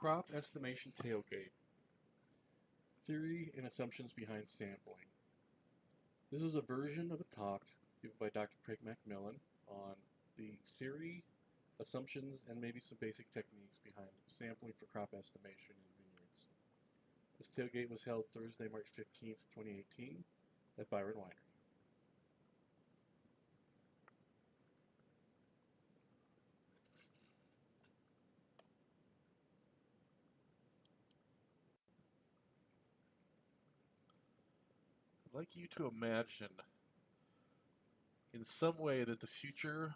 Crop Estimation Tailgate, Theory and Assumptions Behind Sampling. This is a version of a talk given by Dr. Macmillan on the theory, assumptions, and maybe some basic techniques behind sampling for crop estimation in vineyards. This tailgate was held Thursday, March 15th, 2018 at Byron Winery. I'd like you to imagine in some way that the future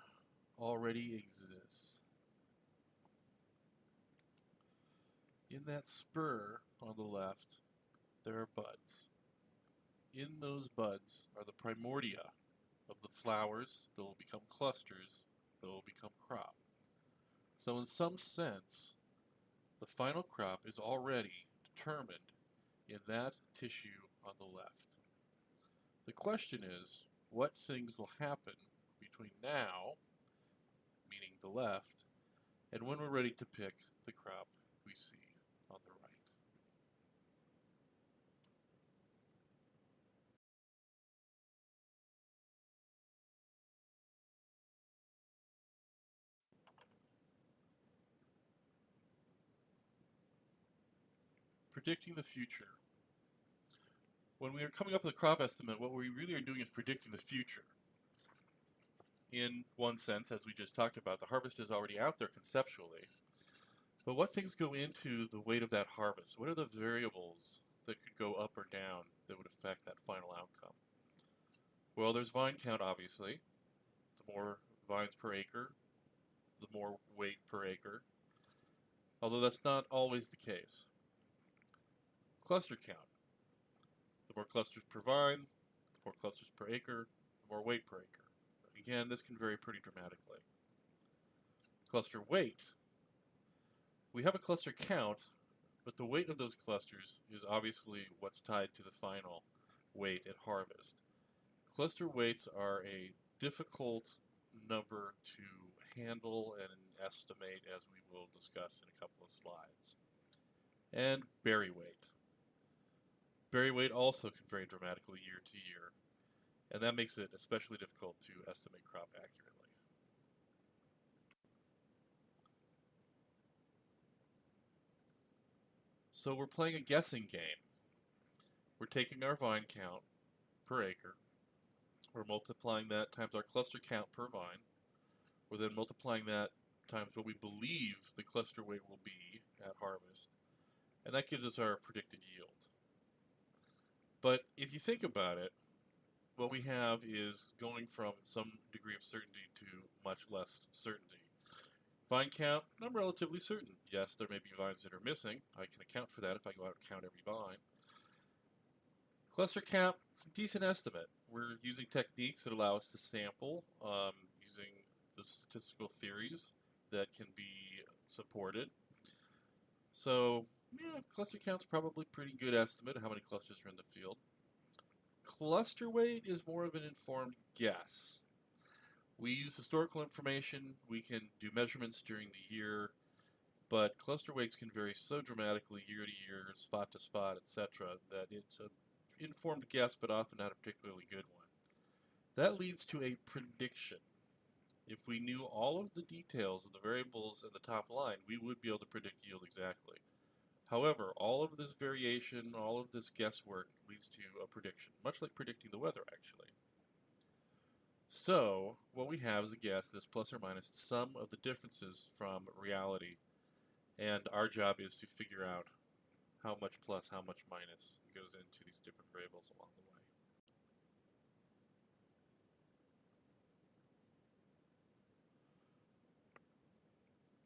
already exists. In that spur on the left, there are buds. In those buds are the primordia of the flowers that will become clusters that will become crop. So in some sense, the final crop is already determined in that tissue on the left. The question is, what things will happen between now, meaning the left, and when we're ready to pick the crop we see on the right. Predicting the future. When we are coming up with a crop estimate, what we really are doing is predicting the future. In one sense, as we just talked about, the harvest is already out there conceptually. But what things go into the weight of that harvest? What are the variables that could go up or down that would affect that final outcome? Well, there's vine count, obviously. The more vines per acre, the more weight per acre. Although that's not always the case. Cluster count. The more clusters per vine, the more clusters per acre, the more weight per acre. Again, this can vary pretty dramatically. Cluster weight. We have a cluster count, but the weight of those clusters is obviously what's tied to the final weight at harvest. Cluster weights are a difficult number to handle and estimate, as we will discuss in a couple of slides. And berry weight. Berry weight also can vary dramatically year to year, and that makes it especially difficult to estimate crop accurately. So we're playing a guessing game. We're taking our vine count per acre, we're multiplying that times our cluster count per vine, we're then multiplying that times what we believe the cluster weight will be at harvest, and that gives us our predicted yield. But if you think about it, what we have is going from some degree of certainty to much less certainty. Vine count, I'm relatively certain. Yes, there may be vines that are missing. I can account for that if I go out and count every vine. Cluster count, it's a decent estimate. We're using techniques that allow us to sample using the statistical theories that can be supported. So, yeah, cluster count's probably a pretty good estimate of how many clusters are in the field. Cluster weight is more of an informed guess. We use historical information, we can do measurements during the year, but cluster weights can vary so dramatically year to year, spot to spot, etc., that it's an informed guess, but often not a particularly good one. That leads to a prediction. If we knew all of the details of the variables in the top line, we would be able to predict yield exactly. However, all of this variation, all of this guesswork leads to a prediction, much like predicting the weather, actually. So, what we have is a guess that's plus or minus the sum of the differences from reality, and our job is to figure out how much plus, how much minus goes into these different variables along the way.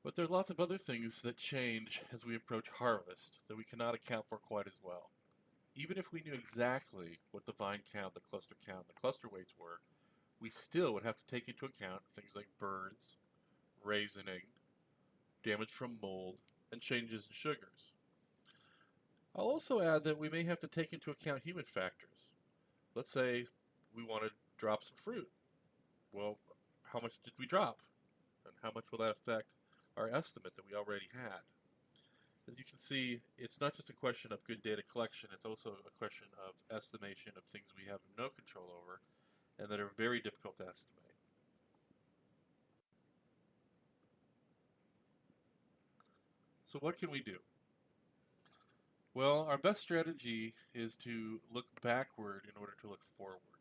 But there are lots of other things that change as we approach harvest that we cannot account for quite as well. Even if we knew exactly what the vine count, the cluster count, the cluster weights were, we still would have to take into account things like birds, raisoning, damage from mold, and changes in sugars. I'll also add that we may have to take into account human factors. Let's say we want to drop some fruit. Well, how much did we drop? And how much will that affect our estimate that we already had? As you can see, it's not just a question of good data collection, it's also a question of estimation of things we have no control over and that are very difficult to estimate. So what can we do? Well, our best strategy is to look backward in order to look forward.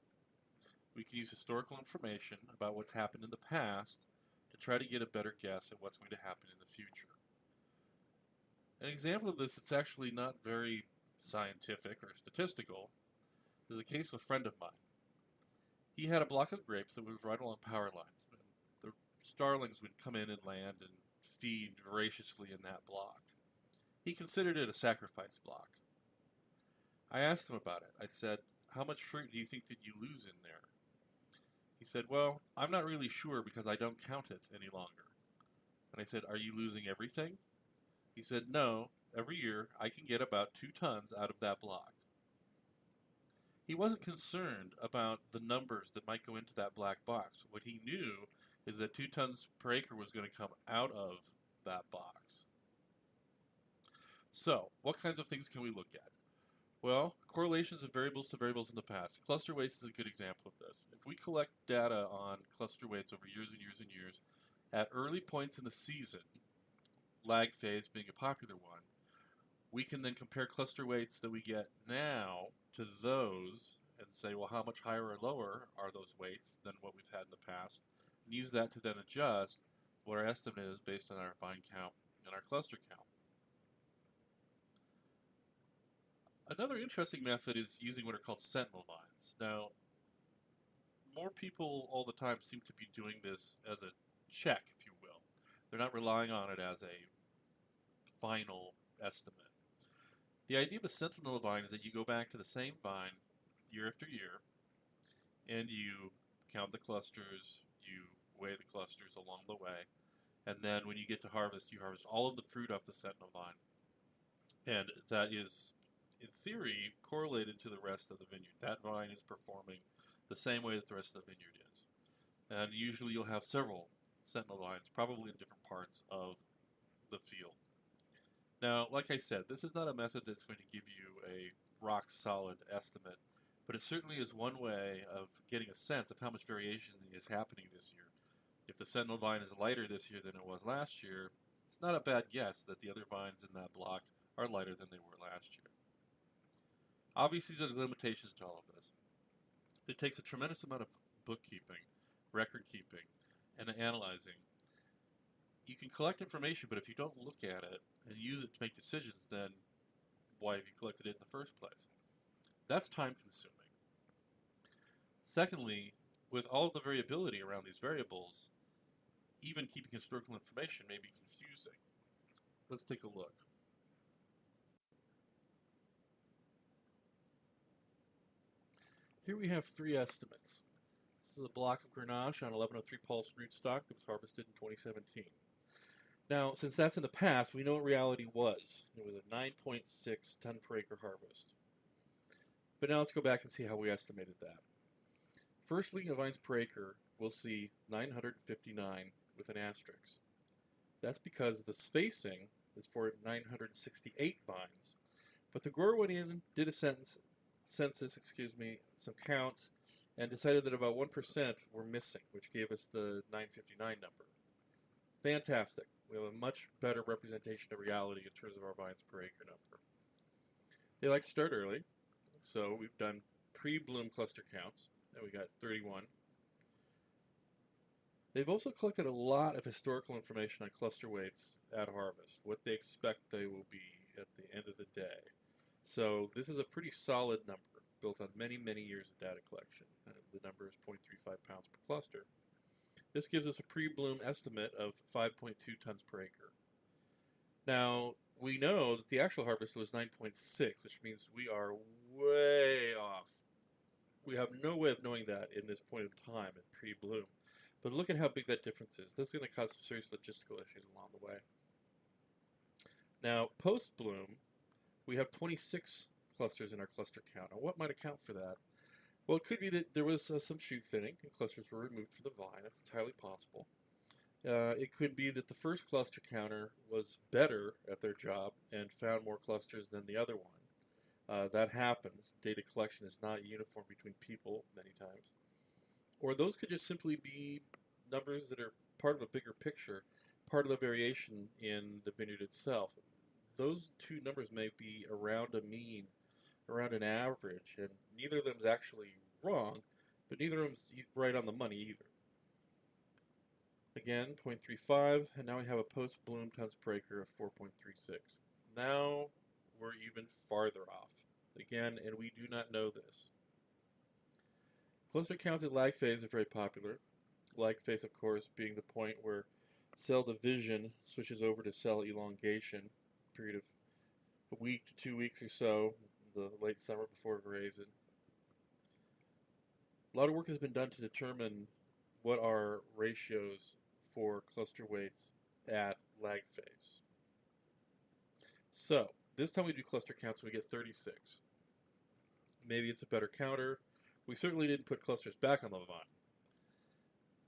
We can use historical information about what's happened in the past to try to get a better guess at what's going to happen in the future. An example of this that's actually not very scientific or statistical is a case of a friend of mine. He had a block of grapes that was right along power lines. And the starlings would come in and land and feed voraciously in that block. He considered it a sacrifice block. I asked him about it. I said, "How much fruit do you think that you lose in there?" He said, "Well, I'm not really sure because I don't count it any longer." And I said, "Are you losing everything?" He said, "No, every year I can get about 2 tons out of that block." He wasn't concerned about the numbers that might go into that black box. What he knew is that 2 tons per acre was going to come out of that box. So, what kinds of things can we look at? Well, correlations of variables to variables in the past. Cluster weights is a good example of this. If we collect data on cluster weights over years and years and years, at early points in the season, lag phase being a popular one, we can then compare cluster weights that we get now to those and say, well, how much higher or lower are those weights than what we've had in the past, and use that to then adjust what our estimate is based on our vine count and our cluster count. Another interesting method is using what are called sentinel vines. Now, more people all the time seem to be doing this as a check, if you will. They're not relying on it as a final estimate. The idea of a sentinel vine is that you go back to the same vine year after year, and you count the clusters, you weigh the clusters along the way, and then when you get to harvest, you harvest all of the fruit off the sentinel vine. And that is, in theory, correlated to the rest of the vineyard. That vine is performing the same way that the rest of the vineyard is. And usually you'll have several sentinel vines, probably in different parts of the field. Now, like I said, this is not a method that's going to give you a rock-solid estimate, but it certainly is one way of getting a sense of how much variation is happening this year. If the sentinel vine is lighter this year than it was last year, it's not a bad guess that the other vines in that block are lighter than they were last year. Obviously, there's limitations to all of this. It takes a tremendous amount of bookkeeping, record keeping, and analyzing. You can collect information, but if you don't look at it and use it to make decisions, then why have you collected it in the first place? That's time consuming. Secondly, with all of the variability around these variables, even keeping historical information may be confusing. Let's take a look. Here we have 3 estimates. This is a block of Grenache on 1103 Paulson rootstock that was harvested in 2017. Now, since that's in the past, we know what reality was. It was a 9.6 ton per acre harvest. But now let's go back and see how we estimated that. Firstly, in vines per acre, we'll see 959 with an asterisk. That's because the spacing is for 968 vines. But the grower went in, did a census, some counts, and decided that about 1% were missing, which gave us the 959 number. Fantastic. We have a much better representation of reality in terms of our vines per acre number. They like to start early, so we've done pre-bloom cluster counts, and we got 31. They've also collected a lot of historical information on cluster weights at harvest, what they expect they will be at the end of the day. So this is a pretty solid number, built on many, many years of data collection. The number is 0.35 pounds per cluster. This gives us a pre-bloom estimate of 5.2 tons per acre. Now, we know that the actual harvest was 9.6, which means we are way off. We have no way of knowing that in this point in time in pre-bloom. But look at how big that difference is. That's going to cause some serious logistical issues along the way. Now, post-bloom, we have 26 clusters in our cluster count. Now, what might account for that? Well, it could be that there was some shoot thinning and clusters were removed from the vine. That's entirely possible. It could be that the first cluster counter was better at their job and found more clusters than the other one. That happens. Data collection is not uniform between people many times. Or those could just simply be numbers that are part of a bigger picture, part of the variation in the vineyard itself. Those two numbers may be around a mean, around an average, and neither of them is actually wrong, but neither of them is right on the money either. Again, 0.35, and now we have a post-bloom tons per acre of 4.36. Now we're even farther off. Again, and we do not know this. Cluster counts at lag phase are very popular. Lag phase, of course, being the point where cell division switches over to cell elongation, period of a week to 2 weeks or so, the late summer before veraison. A lot of work has been done to determine what are ratios for cluster weights at lag phase. So, this time we do cluster counts and we get 36. Maybe it's a better counter. We certainly didn't put clusters back on the vine.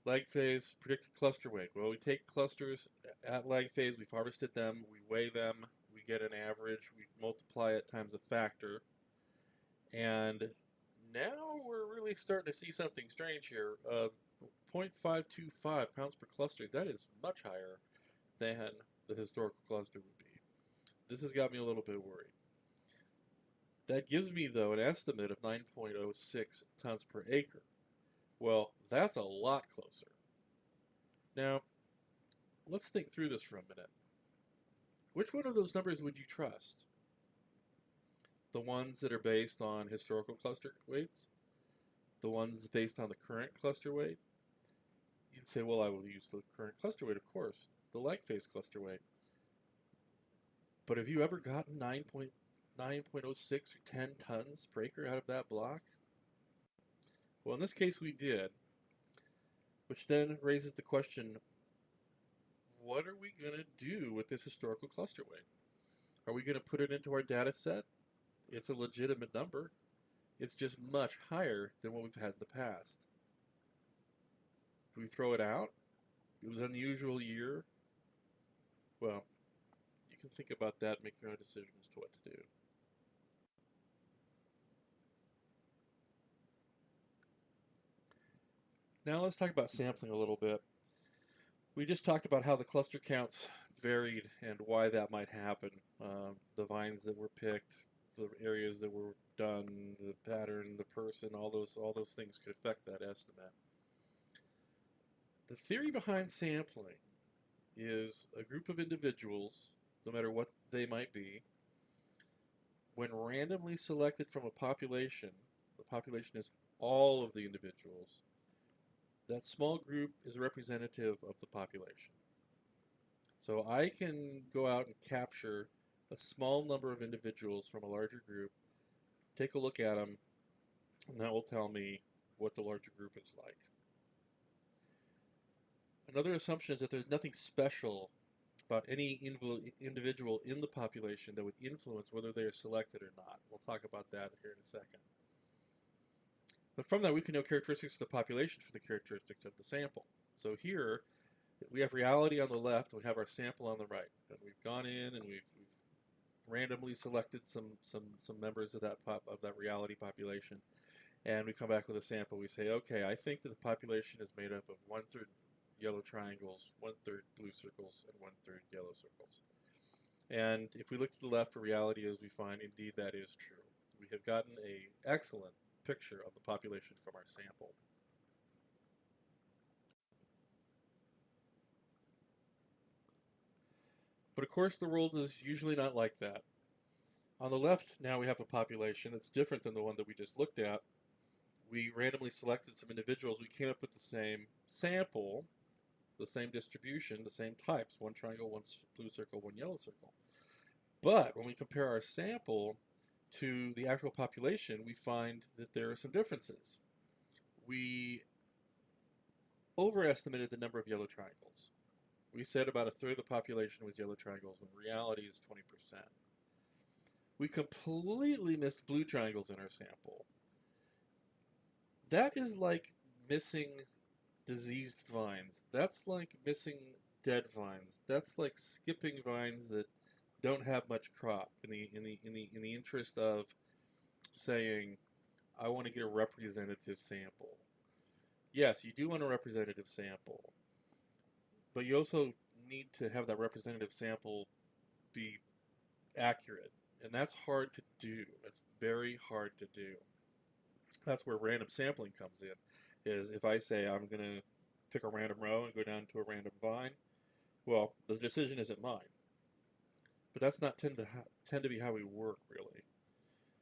Lag phase, predicted cluster weight. Well, we take clusters at lag phase, we've harvested them, we weigh them, we get an average, we multiply it times a factor. And now we're really starting to see something strange here. 0.525 pounds per cluster, that is much higher than the historical cluster would be. This has got me a little bit worried. That gives me, though, an estimate of 9.06 tons per acre. Well, that's a lot closer. Now, let's think through this for a minute. Which one of those numbers would you trust? The ones that are based on historical cluster weights? The ones based on the current cluster weight? You'd say, well, I will use the current cluster weight, of course, the lag phase cluster weight. But have you ever gotten 9.06 or 10 tons per acre out of that block? Well, in this case we did, which then raises the question, what are we going to do with this historical cluster weight? Are we going to put it into our data set? It's a legitimate number. It's just much higher than what we've had in the past. Do we throw it out? It was an unusual year. Well, you can think about that and make your own decision as to what to do. Now let's talk about sampling a little bit. We just talked about how the cluster counts varied and why that might happen. The vines that were picked, the areas that were done, the pattern, the person, all those things could affect that estimate. The theory behind sampling is a group of individuals, no matter what they might be, when randomly selected from a population, the population is all of the individuals, that small group is representative of the population. So I can go out and capture a small number of individuals from a larger group, take a look at them, and that will tell me what the larger group is like. Another assumption is that there's nothing special about any individual in the population that would influence whether they are selected or not. We'll talk about that here in a second. But from that, we can know characteristics of the population for the characteristics of the sample. So here, we have reality on the left, and we have our sample on the right. And we've gone in and we've randomly selected some members of that reality population, and we come back with a sample. We say, okay, I think that the population is made up of 1/3 yellow triangles, 1/3 blue circles, and 1/3 yellow circles. And if we look to the left where reality is, we find indeed that is true. We have gotten an excellent picture of the population from our sample. But of course the world is usually not like that. On the left now we have a population that's different than the one that we just looked at. We randomly selected some individuals. We came up with the same sample, the same distribution, the same types, one triangle, one blue circle, one yellow circle. But when we compare our sample to the actual population, we find that there are some differences. We overestimated the number of yellow triangles. We said about 1/3 of the population was yellow triangles, when reality is 20%. We completely missed blue triangles in our sample. That is like missing diseased vines. That's like missing dead vines. That's like skipping vines that don't have much crop in the interest of saying I want to get a representative sample. Yes, you do want a representative sample, but you also need to have that representative sample be accurate, and that's hard to do. It's very hard to do. That's where random sampling comes in. Is if I say I'm going to pick a random row and go down to a random vine, well, the decision isn't mine. But that's not tend to be how we work, really.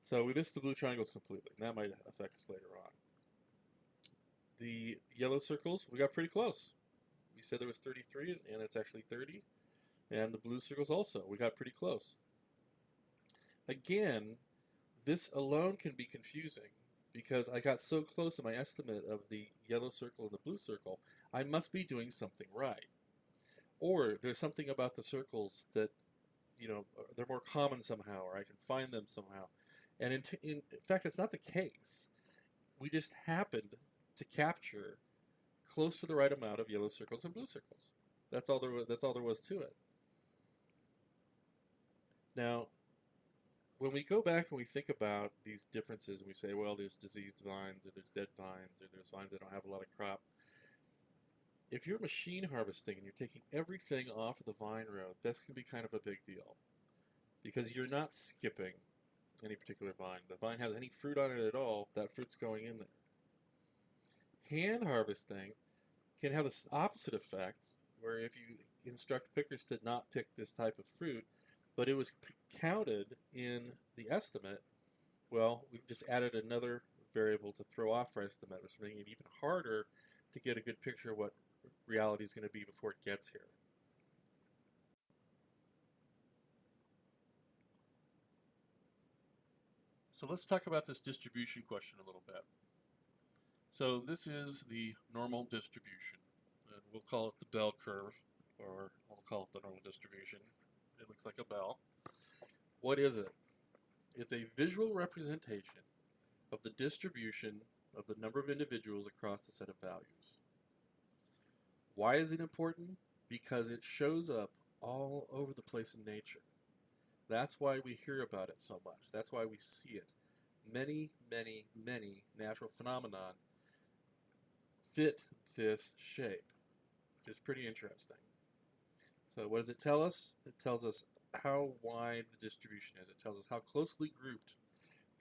So we missed the blue triangles completely, and that might affect us later on. The yellow circles, we got pretty close. We said there was 33, and it's actually 30. And the blue circles also, we got pretty close. Again, this alone can be confusing because I got so close in my estimate of the yellow circle and the blue circle, I must be doing something right. Or there's something about the circles that, they're more common somehow, or I can find them somehow. And in fact, it's not the case. We just happened to capture close to the right amount of yellow circles and blue circles. That's all there was to it. Now, when we go back and we think about these differences and we say, well, there's diseased vines, or there's dead vines, or there's vines that don't have a lot of crop, if you're machine harvesting and you're taking everything off of the vine row, this can be kind of a big deal because you're not skipping any particular vine. The vine has any fruit on it at all, that fruit's going in there. Hand harvesting can have the opposite effect, where if you instruct pickers to not pick this type of fruit, but it was counted in the estimate, well, we've just added another variable to throw off our estimate, which is making it even harder to get a good picture of what reality is going to be before it gets here. So let's talk about this distribution question a little bit. So this is the normal distribution, and we'll call it the bell curve, or we'll call it the normal distribution. It looks like a bell. What is it? It's a visual representation of the distribution of the number of individuals across the set of values. Why is it important? Because it shows up all over the place in nature. That's why we hear about it so much. That's why we see it. Many, many, many natural phenomenon fit this shape, which is pretty interesting. So what does it tell us? It tells us how wide the distribution is. It tells us how closely grouped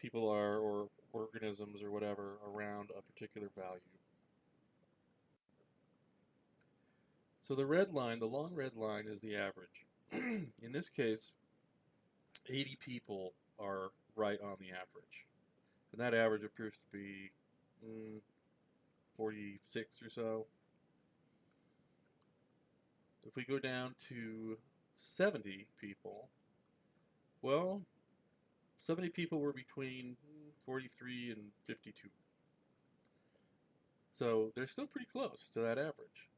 people are, or organisms, or whatever, around a particular value. So the red line, the long red line, is the average. In this case, 80 people are right on the average. And that average appears to be 46 or so. If we go down to 70 people, well, 70 people were between 43 and 52. So they're still pretty close to that average.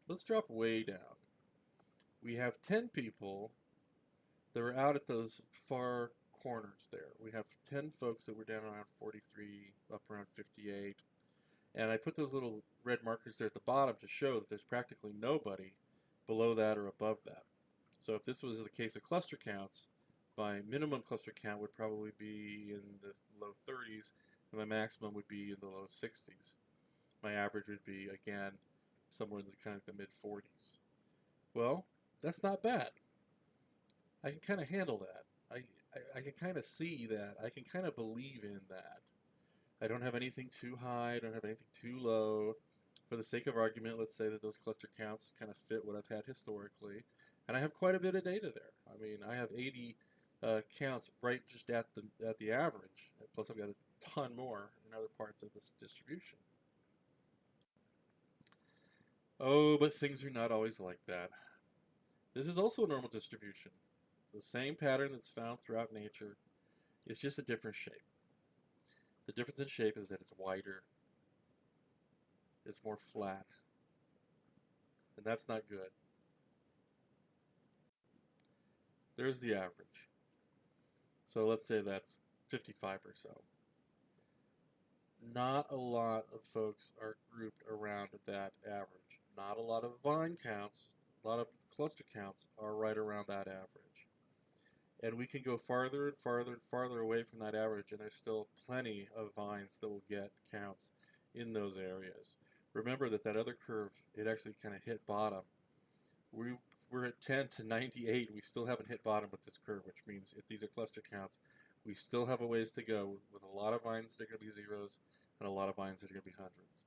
Let's drop way down. We have 10 people that are out at those far corners there. We have 10 folks that were down around 43, up around 58. And I put those little red markers there at the bottom to show that there's practically nobody below that or above that. So if this was the case of cluster counts, my minimum cluster count would probably be in the low 30s, and my maximum would be in the low 60s. My average would be, again, somewhere in the kind of the mid 40s. Well, that's not bad. I can kind of handle that. I can kind of see that. I can kind of believe in that. I don't have anything too high. I don't have anything too low. For the sake of argument, let's say that those cluster counts kind of fit what I've had historically. And I have quite a bit of data there. I mean, I have 80 counts right just at the average. Plus, I've got a ton more in other parts of this distribution. Oh, but things are not always like that. This is also a normal distribution. The same pattern that's found throughout nature. It's just a different shape. The difference in shape is that it's wider. It's more flat. And that's not good. There's the average. So let's say that's 55 or so. Not a lot of folks are grouped around that average. Not a lot of vine counts, a lot of cluster counts are right around that average. And we can go farther and farther and farther away from that average, and there's still plenty of vines that will get counts in those areas. Remember that other curve, it actually kind of hit bottom. We're at 10 to 98. We still haven't hit bottom with this curve, which means if these are cluster counts, we still have a ways to go with a lot of vines that are going to be zeros and a lot of vines that are going to be hundreds.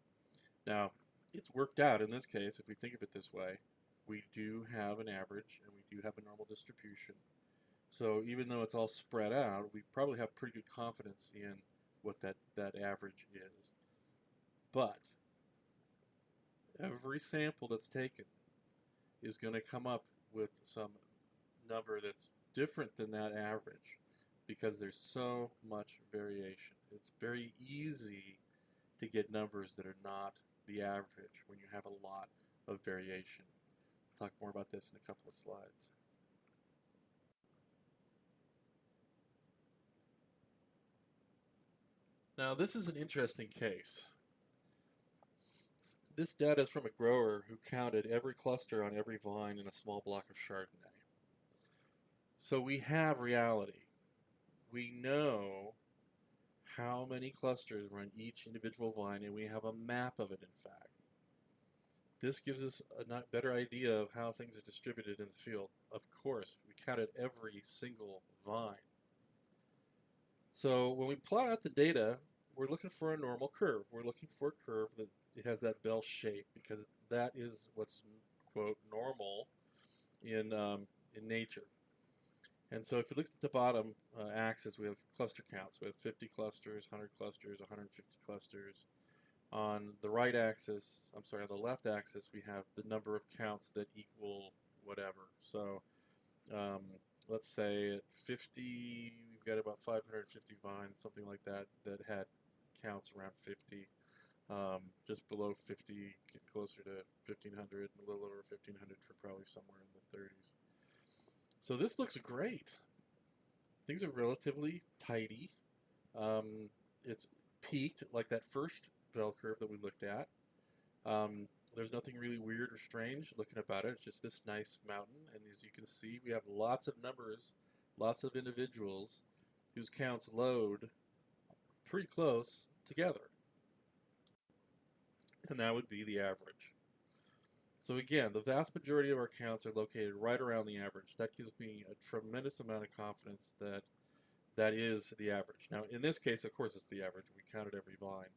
Now, it's worked out in this case, if we think of it this way. We do have an average and we do have a normal distribution. So even though it's all spread out, we probably have pretty good confidence in what that average is. But every sample that's taken is going to come up with some number that's different than that average because there's so much variation. It's very easy to get numbers that are not the average when you have a lot of variation. We'll talk more about this in a couple of slides. Now, this is an interesting case. This data is from a grower who counted every cluster on every vine in a small block of Chardonnay. So we have reality. We know how many clusters were on each individual vine, and we have a map of it, in fact. This gives us a better idea of how things are distributed in the field. Of course, we counted every single vine. So when we plot out the data, we're looking for a normal curve. We're looking for a curve that has that bell shape because that is what's, quote, normal in nature. And so if you look at the bottom axis, we have cluster counts. We have 50 clusters, 100 clusters, 150 clusters. On the right axis, I'm sorry, on the left axis, we have the number of counts that equal whatever. So let's say at 50, we've got about 550 vines, something like that, that had counts around 50. Just below 50, get closer to 1500, a little over 1500 for probably somewhere in the 30s. So this looks great. Things are relatively tidy. It's peaked like that first bell curve that we looked at. There's nothing really weird or strange looking about it. It's just this nice mountain, and as you can see, we have lots of numbers, lots of individuals whose counts load pretty close together. And that would be the average. So again, the vast majority of our counts are located right around the average. That gives me a tremendous amount of confidence that that is the average. Now, in this case, of course, it's the average. We counted every vine.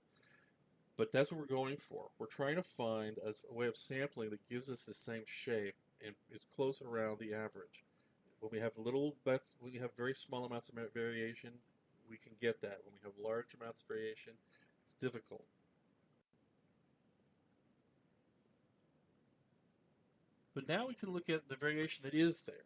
But that's what we're going for. We're trying to find a way of sampling that gives us the same shape and is close around the average. When we have when we have very small amounts of variation, we can get that. When we have large amounts of variation, it's difficult. But now we can look at the variation that is there.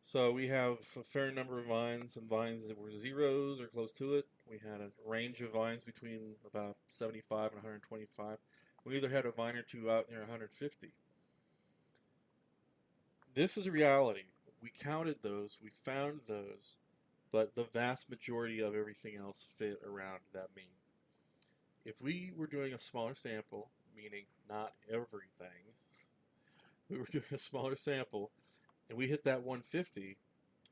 So we have a fair number of vines and vines that were zeros or close to it. We had a range of vines between about 75 and 125. We either had a vine or two out near 150. This is a reality. We counted those, we found those, but the vast majority of everything else fit around that mean. If we were doing a smaller sample, meaning not everything, we were doing a smaller sample, and we hit that 150,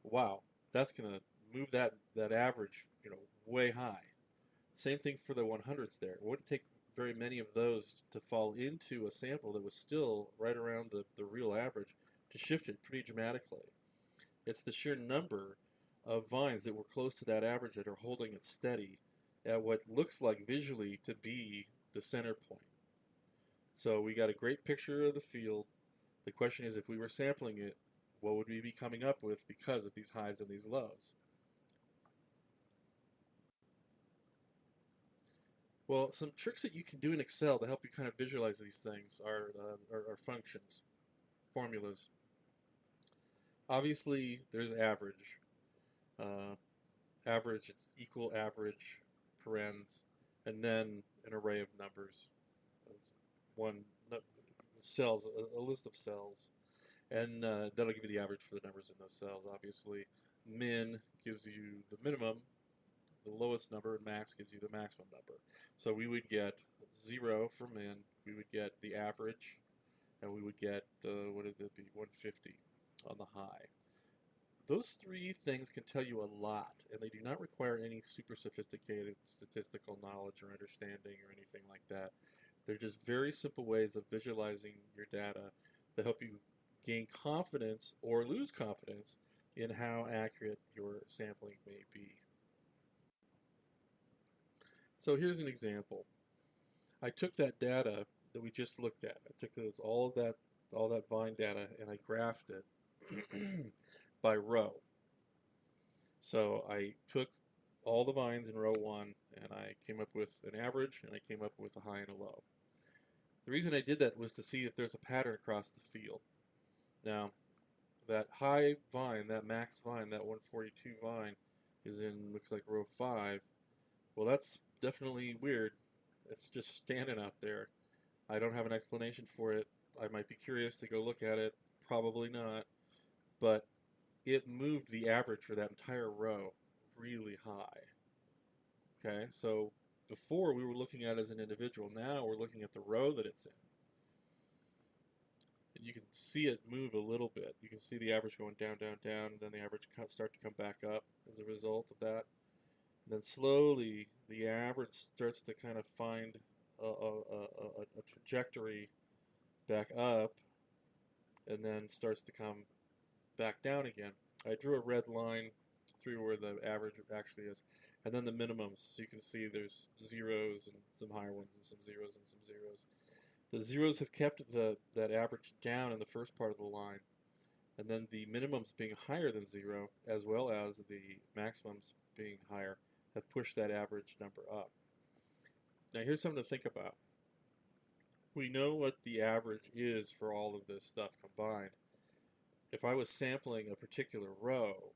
wow, that's going to move that average, way high. Same thing for the 100s there. It wouldn't take very many of those to fall into a sample that was still right around the real average to shift it pretty dramatically. It's the sheer number of vines that were close to that average that are holding it steady at what looks like visually to be the center point. So we got a great picture of the field. The question is, if we were sampling it, what would we be coming up with because of these highs and these lows? Well, some tricks that you can do in Excel to help you kind of visualize these things are functions, formulas. Obviously, there's average. Uh, Average, it's equal average, parens, and then an array of numbers. It's one cells, a list of cells, and that'll give you the average for the numbers in those cells. Obviously, min gives you the minimum the lowest number, and max gives you the maximum number. So we would get 0 for min, we would get the average, and we would get, what would it be, 150 on the high. Those three things can tell you a lot, and they do not require any super sophisticated statistical knowledge or understanding or anything like that. They're just very simple ways of visualizing your data that help you gain confidence or lose confidence in how accurate your sampling may be. So here's an example. I took that data that we just looked at. I took all that vine data, and I graphed it by row. So I took all the vines in row 1, and I came up with an average, and I came up with a high and a low. The reason I did that was to see if there's a pattern across the field. Now, that high vine, that max vine, that 142 vine, is in, looks like row 5. Well, that's definitely weird. It's just standing out there. I don't have an explanation for it. I might be curious to go look at it. Probably not. But it moved the average for that entire row really high. Okay, so before we were looking at it as an individual. Now we're looking at the row that it's in. And you can see it move a little bit. You can see the average going down, down, down, and then the average start to come back up as a result of that. And then slowly the average starts to kind of find a trajectory back up, and then starts to come back down again. I drew a red line through where the average actually is, and then the minimums. So you can see there's zeros and some higher ones and some zeros and some zeros. The zeros have kept that average down in the first part of the line, and then the minimums being higher than 0, as well as the maximums being higher, have pushed that average number up. Now here's something to think about. We know what the average is for all of this stuff combined. If I was sampling a particular row,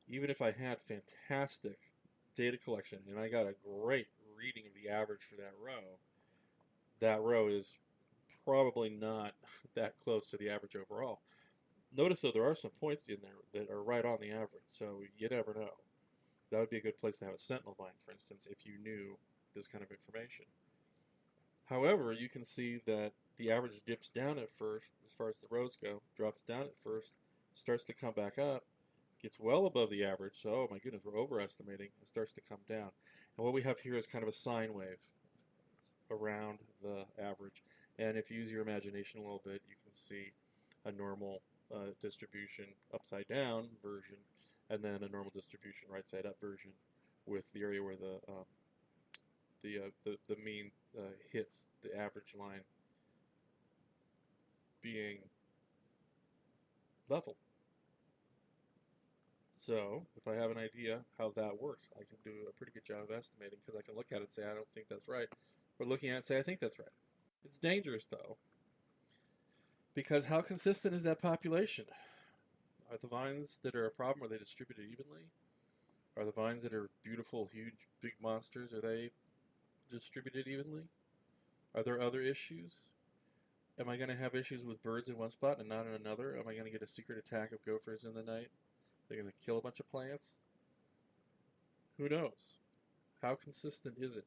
even if I had fantastic data collection and I got a great reading of the average for that row is probably not that close to the average overall. Notice though, there are some points in there that are right on the average, so you never know. That would be a good place to have a sentinel vine, for instance, if you knew this kind of information. However, you can see that the average dips down at first, as far as the rows go, drops down at first, starts to come back up, gets well above the average, so oh my goodness, we're overestimating, and starts to come down. And what we have here is kind of a sine wave around the average. And if you use your imagination a little bit, you can see a normal distribution upside down version, and then a normal distribution right side up version, with the area where the mean hits the average line being level. So if I have an idea how that works, I can do a pretty good job of estimating, because I can look at it and say I don't think that's right, or looking at it and say I think that's right. It's dangerous though, because how consistent is that population? Are the vines that are a problem, are they distributed evenly? Are the vines that are beautiful, huge, big monsters, are they distributed evenly? Are there other issues? Am I going to have issues with birds in one spot and not in another? Am I going to get a secret attack of gophers in the night? They're going to kill a bunch of plants? Who knows? How consistent is it?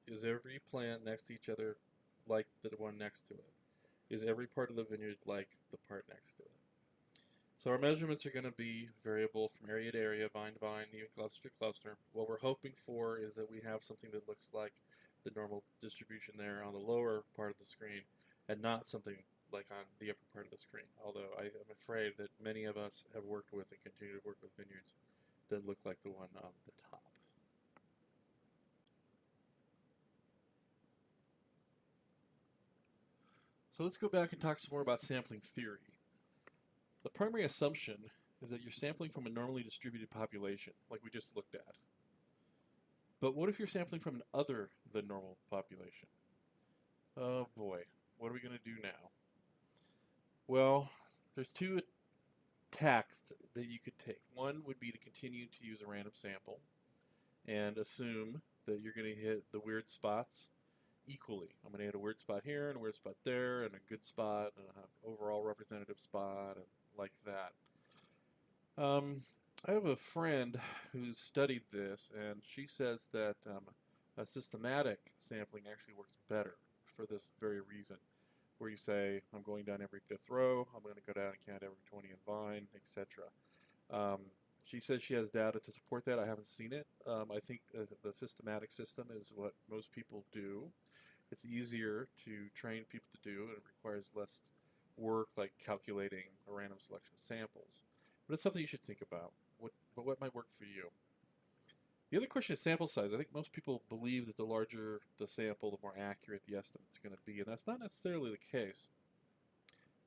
Is every plant next to each other like the one next to it? Is every part of the vineyard like the part next to it? So our measurements are going to be variable from area to area, vine to vine, even cluster to cluster. What we're hoping for is that we have something that looks like the normal distribution there on the lower part of the screen, and not something like on the upper part of the screen. Although I am afraid that many of us have worked with and continue to work with vineyards that look like the one on the top. So let's go back and talk some more about sampling theory. The primary assumption is that you're sampling from a normally distributed population, like we just looked at. But what if you're sampling from an other than normal population? Oh boy, what are we going to do now? Well, there's two tacks that you could take. One would be to continue to use a random sample and assume that you're going to hit the weird spots equally. I'm going to hit a weird spot here and a weird spot there and a good spot and an overall representative spot and like that. I have a friend who's studied this, and she says that a systematic sampling actually works better for this very reason, where you say, I'm going down every fifth row, I'm going to go down and count every 20 in vine, etc. She says she has data to support that. I haven't seen it. I think the systematic system is what most people do. It's easier to train people to do, and it requires less work, like calculating a random selection of samples. But it's something you should think about. What might work for you? The other question is sample size. I think most people believe that the larger the sample, the more accurate the estimate's going to be, and that's not necessarily the case.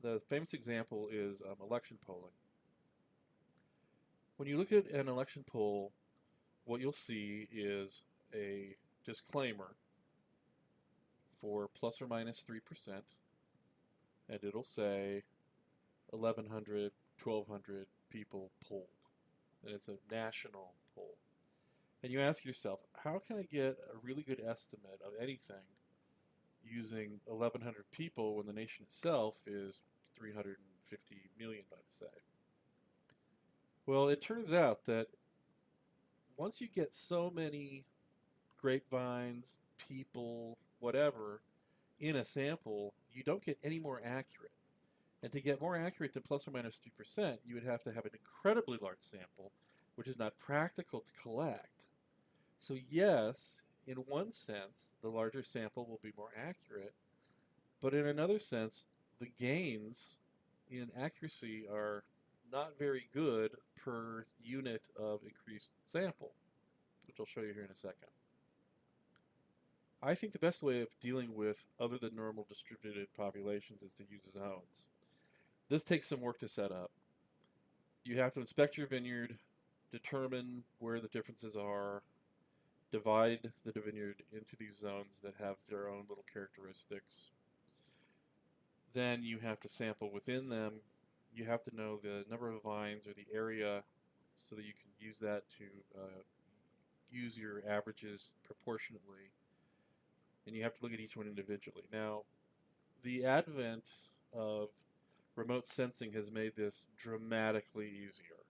The famous example is election polling. When you look at an election poll, what you'll see is a disclaimer for plus or minus 3%, and it'll say 1,100, 1,200 people polled, and it's a national poll. And you ask yourself, how can I get a really good estimate of anything using 1,100 people when the nation itself is 350 million, let's say? Well, it turns out that once you get so many grapevines, people, whatever, in a sample, you don't get any more accurate. And to get more accurate than plus or minus 2%, you would have to have an incredibly large sample, which is not practical to collect. So yes, in one sense, the larger sample will be more accurate, but in another sense, the gains in accuracy are not very good per unit of increased sample, which I'll show you here in a second. I think the best way of dealing with other than normal distributed populations is to use zones. This takes some work to set up. You have to inspect your vineyard, determine where the differences are, divide the vineyard into these zones that have their own little characteristics. Then you have to sample within them. You have to know the number of vines or the area so that you can use that to use your averages proportionately. And you have to look at each one individually. Now, the advent of remote sensing has made this dramatically easier.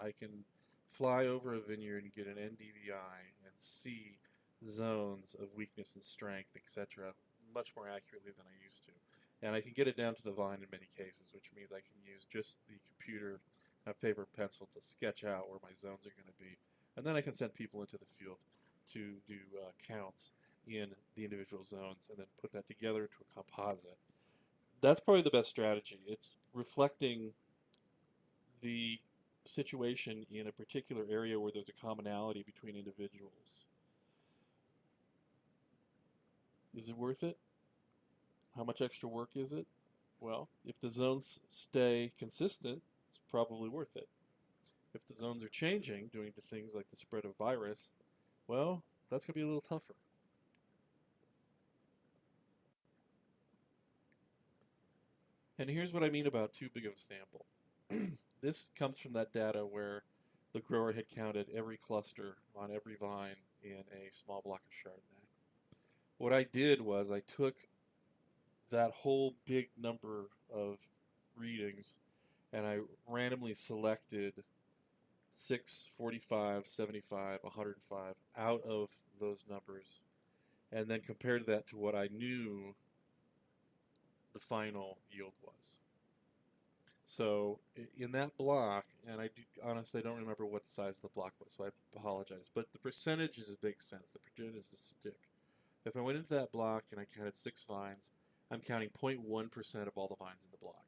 I can fly over a vineyard and get an NDVI and see zones of weakness and strength, etc., much more accurately than I used to. And I can get it down to the vine in many cases, which means I can use just the computer, my favorite pencil, to sketch out where my zones are going to be. And then I can send people into the field to do counts in the individual zones and then put that together into a composite. That's probably the best strategy. It's reflecting the situation in a particular area where there's a commonality between individuals. Is it worth it? How much extra work is it? Well, if the zones stay consistent, it's probably worth it. If the zones are changing, due to things like the spread of virus, well, that's going to be a little tougher. And here's what I mean about too big of a sample. This comes from that data where the grower had counted every cluster on every vine in a small block of Chardonnay. What I did was I took that whole big number of readings and I randomly selected 6, 45, 75, 105 out of those numbers and then compared that to what I knew the final yield was. So in that block, and honestly I don't remember what the size of the block was, so I apologize, but the percentage is a big sense. The percentage is a stick. If I went into that block and I counted 6 vines, I'm counting 0.1% of all the vines in the block.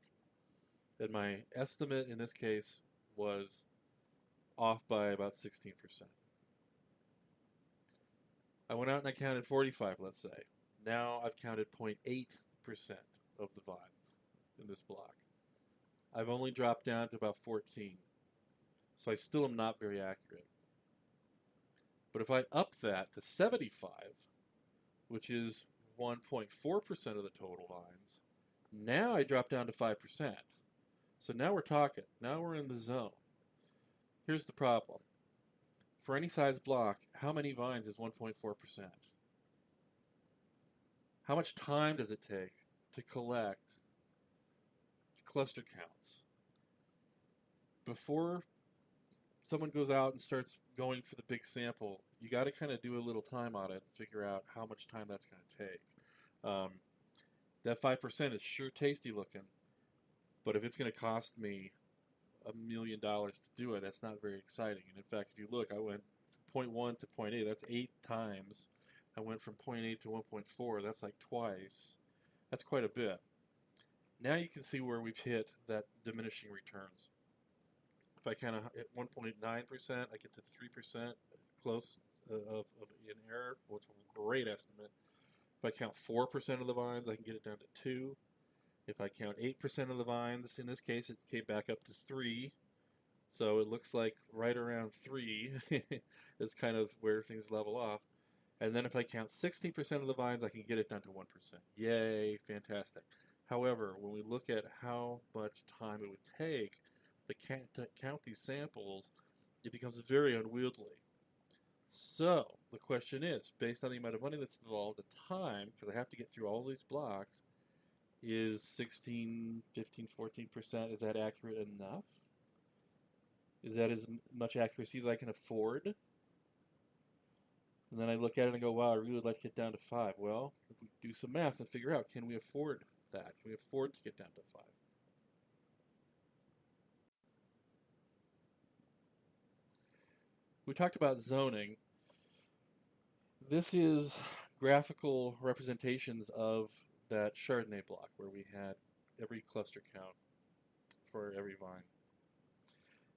And my estimate in this case was off by about 16%. I went out and I counted 45, let's say. Now I've counted 0.8% of the vines in this block. I've only dropped down to about 14. So I still am not very accurate. But if I up that to 75, which is 1.4% of the total vines, now I drop down to 5%. So now we're talking. Now we're in the zone. Here's the problem. For any size block, how many vines is 1.4%? How much time does it take to collect cluster counts? Before someone goes out and starts going for the big sample, you got to kind of do a little time audit and figure out how much time that's going to take. That 5% is sure tasty looking, but if it's going to cost me $1 million to do it, that's not very exciting. And in fact, if you look, I went from 0.1 to 0.8. That's 8 times. I went from 0.8 to 1.4. That's like twice. That's quite a bit. Now you can see where we've hit that diminishing returns. If I kind of hit 1.9%, I get to 3% close of an error, which is a great estimate. If I count 4% of the vines, I can get it down to 2. If I count 8% of the vines, in this case, it came back up to 3. So it looks like right around 3 is kind of where things level off. And then if I count 60% of the vines, I can get it down to 1%. Yay, fantastic. However, when we look at how much time it would take to count these samples, it becomes very unwieldy. So the question is, based on the amount of money that's involved, the time, because I have to get through all these blocks, is 16, 15, 14%, is that accurate enough? Is that as much accuracy as I can afford? And then I look at it and go, wow, I really would like to get down to 5. Well, if we do some math and figure out, can we afford that? Can we afford to get down to 5? We talked about zoning. This is graphical representations of that Chardonnay block where we had every cluster count for every vine.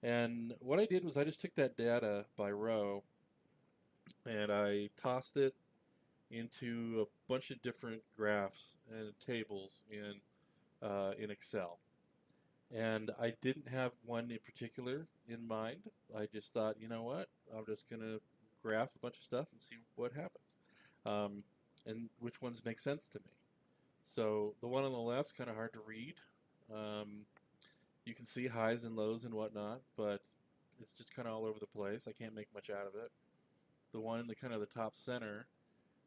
And what I did was I just took that data by row and I tossed it into a bunch of different graphs and tables in Excel. And I didn't have one in particular in mind. I just thought, you know what, I'm just going to graph a bunch of stuff and see what happens, and which ones make sense to me. So the one on the left's kind of hard to read. You can see highs and lows and whatnot, but it's just kind of all over the place. I can't make much out of it. The one in the kind of the top center,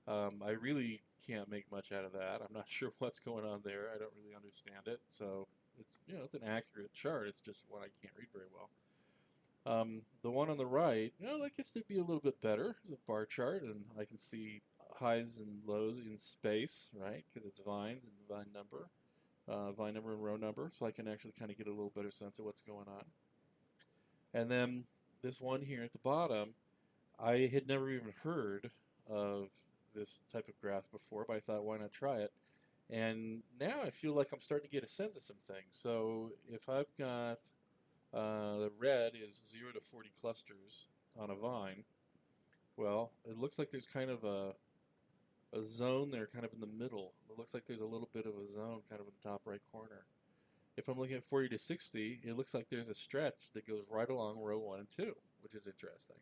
I really can't make much out of that. I'm not sure what's going on there. I don't really understand it. So it's, you know, it's an accurate chart. It's just one I can't read very well. The one on the right, you know, that gets to be a little bit better. It's a bar chart, and I can see highs and lows in space, right? Because it's vines and vine number and row number, so I can actually kind of get a little better sense of what's going on. And then this one here at the bottom, I had never even heard of this type of graph before, but I thought, why not try it? And now I feel like I'm starting to get a sense of some things. So if I've got the red is 0 to 40 clusters on a vine, well, it looks like there's kind of a zone there kind of in the middle. It looks like there's a little bit of a zone kind of in the top right corner. If I'm looking at 40 to 60, it looks like there's a stretch that goes right along row 1 and 2, which is interesting.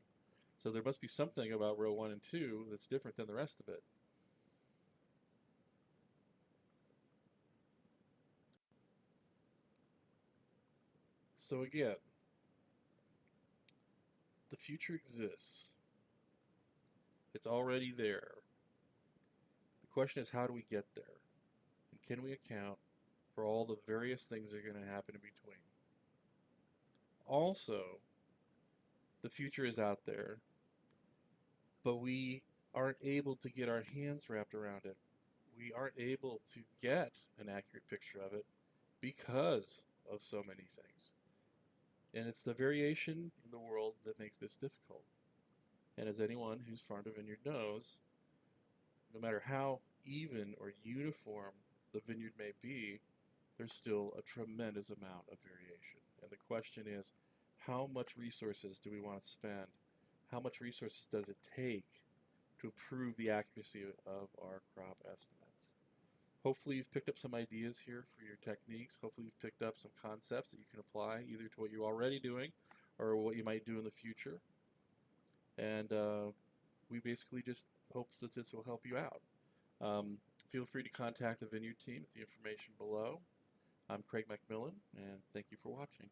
So there must be something about row 1 and 2 that's different than the rest of it. So again, the future exists. It's already there. The question is, how do we get there? And can we account for all the various things that are going to happen in between? Also, the future is out there, but we aren't able to get our hands wrapped around it. We aren't able to get an accurate picture of it because of so many things. And it's the variation in the world that makes this difficult. And as anyone who's farmed a vineyard knows, no matter how even or uniform the vineyard may be, there's still a tremendous amount of variation. And the question is, how much resources do we want to spend? How much resources does it take to improve the accuracy of our crop estimates? Hopefully you've picked up some ideas here for your techniques. Hopefully you've picked up some concepts that you can apply either to what you're already doing or what you might do in the future. And we basically just hope that this will help you out. Feel free to contact the Vineyard Team at the information below. I'm Craig Macmillan, and thank you for watching.